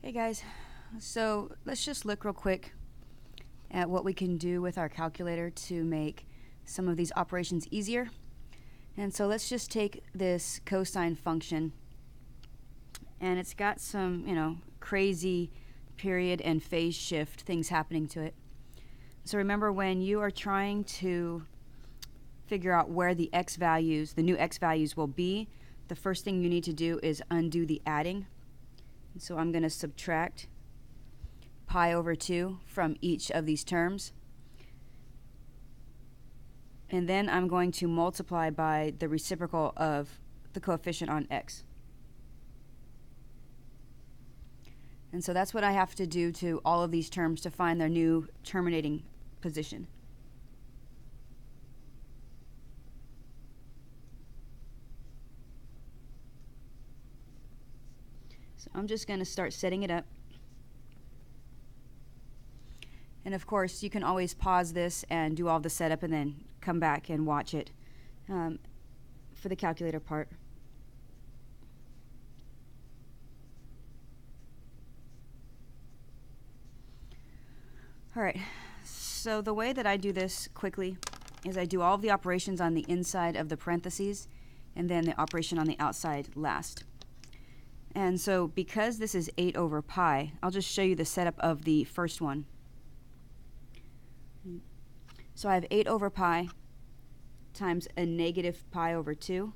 Hey guys, so let's just look real quick at what we can do with our calculator to make some of these operations easier. And so let's just take this cosine function, and it's got some, crazy period and phase shift things happening to it. So remember, when you are trying to figure out where the x values, the new x values will be, the first thing you need to do is undo the adding. So I'm going to subtract pi over 2 from each of these terms. And then I'm going to multiply by the reciprocal of the coefficient on x. And so that's what I have to do to all of these terms to find their new terminating position. So I'm just going to start setting it up. And of course, you can always pause this and do all the setup and then come back and watch it for the calculator part. All right, so the way that I do this quickly is I do all of the operations on the inside of the parentheses and then the operation on the outside last. And so because this is 8 over pi, I'll just show you the setup of the first one. So I have 8 over pi times a negative pi over 2.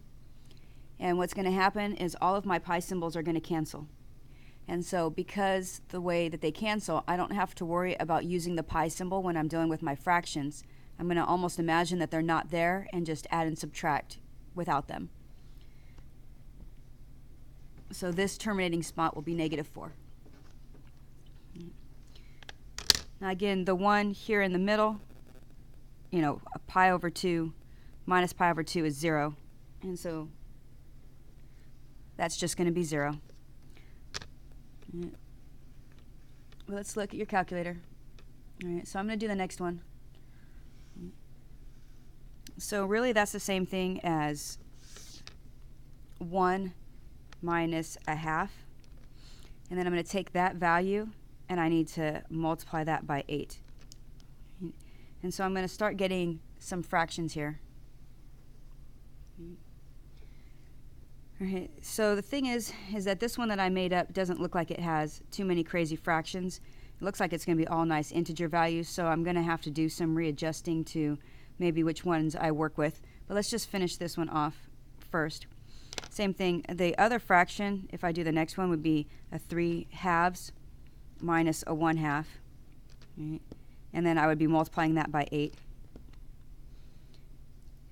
And what's going to happen is all of my pi symbols are going to cancel. And so because the way that they cancel, I don't have to worry about using the pi symbol when I'm dealing with my fractions. I'm going to almost imagine that they're not there and just add and subtract without them. So this terminating spot will be negative 4. Now again, the one here in the middle, a pi over 2 minus pi over 2 is 0. And so that's just going to be 0. Well, let's look at your calculator. All right, so I'm going to do the next one. So really that's the same thing as 1 minus a half. And then I'm going to take that value and I need to multiply that by 8. And so I'm going to start getting some fractions here. All right, so the thing is that this one that I made up doesn't look like it has too many crazy fractions. It looks like it's going to be all nice integer values, so I'm going to have to do some readjusting to maybe which ones I work with. But let's just finish this one off first. Same thing, the other fraction, if I do the next one, would be a 3/2 minus a 1/2. Right? And then I would be multiplying that by 8.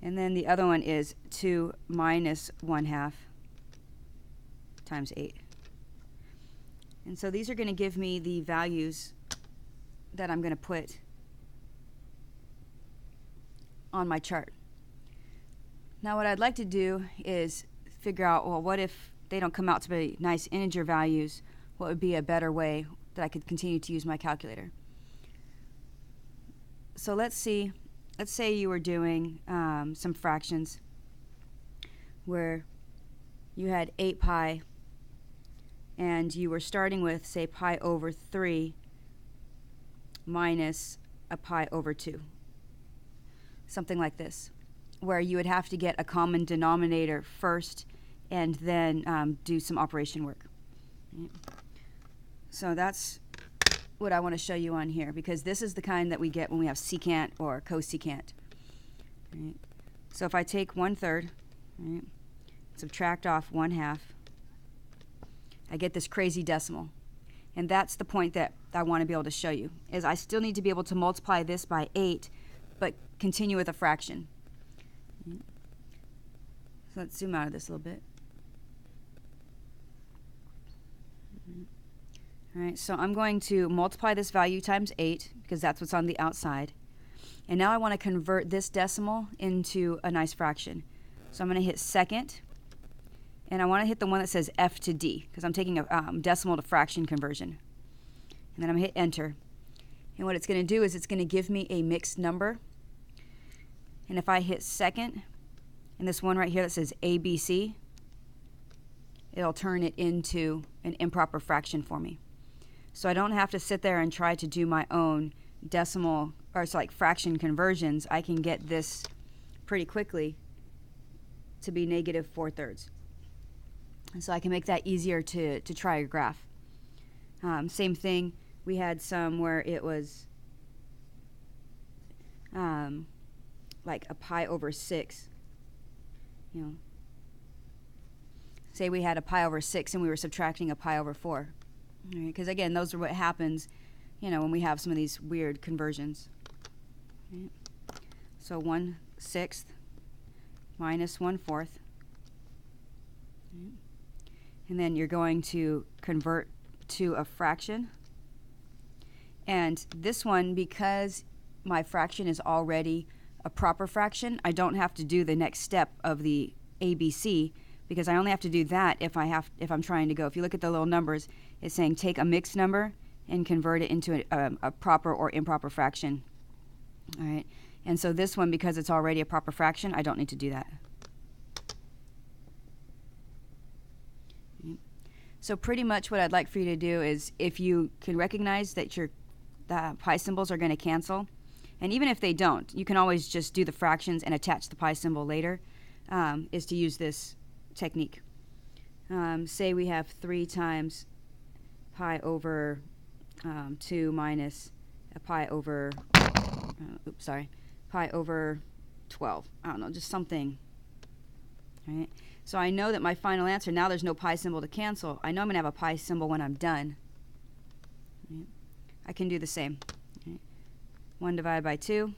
And then the other one is 2 minus 1/2 times 8. And so these are going to give me the values that I'm going to put on my chart. Now what I'd like to do is figure out, well, what if they don't come out to be nice integer values? What would be a better way that I could continue to use my calculator? So let's say you were doing some fractions where you had 8 pi and you were starting with, say, pi over 3 minus a pi over 2. Something like this, where you would have to get a common denominator first and then do some operation work. So that's what I want to show you on here, because this is the kind that we get when we have secant or cosecant. Right? So if I take 1/3, right, subtract off 1/2, I get this crazy decimal. And that's the point that I want to be able to show you, is I still need to be able to multiply this by 8, but continue with a fraction. Right? So let's zoom out of this a little bit. All right, so I'm going to multiply this value times 8, because that's what's on the outside. And now I want to convert this decimal into a nice fraction. So I'm going to hit second, and I want to hit the one that says F to D, because I'm taking a decimal to fraction conversion. And then I'm going to hit enter. And what it's going to do is it's going to give me a mixed number. And if I hit second, and this one right here that says ABC, it'll turn it into an improper fraction for me. So I don't have to sit there and try to do my own decimal, or it's like fraction conversions. I can get this pretty quickly to be -4/3. And so I can make that easier to try a graph. Same thing, we had some where it was like a pi/6. You know, say we had a pi/6 and we were subtracting a pi/4. Because again, those are what happens, you know, when we have some of these weird conversions. Right? So 1/6 minus 1/4. Right? And then you're going to convert to a fraction. And this one, because my fraction is already a proper fraction, I don't have to do the next step of the ABC, because I only have to do that if I'm trying to go. If you look at the little numbers, it's saying take a mixed number and convert it into a proper or improper fraction. All right. And so this one, because it's already a proper fraction, I don't need to do that. So pretty much what I'd like for you to do is, if you can recognize that the pi symbols are going to cancel, and even if they don't, you can always just do the fractions and attach the pi symbol later, is to use this technique. Say we have 3 times pi/2 minus a pi/12. I don't know, just something. Right? So I know that my final answer, now there's no pi symbol to cancel. I know I'm going to have a pi symbol when I'm done. Right? I can do the same. Right? 1 divided by 2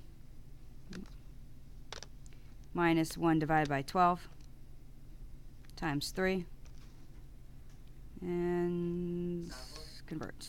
minus 1 divided by 12 times 3, and convert.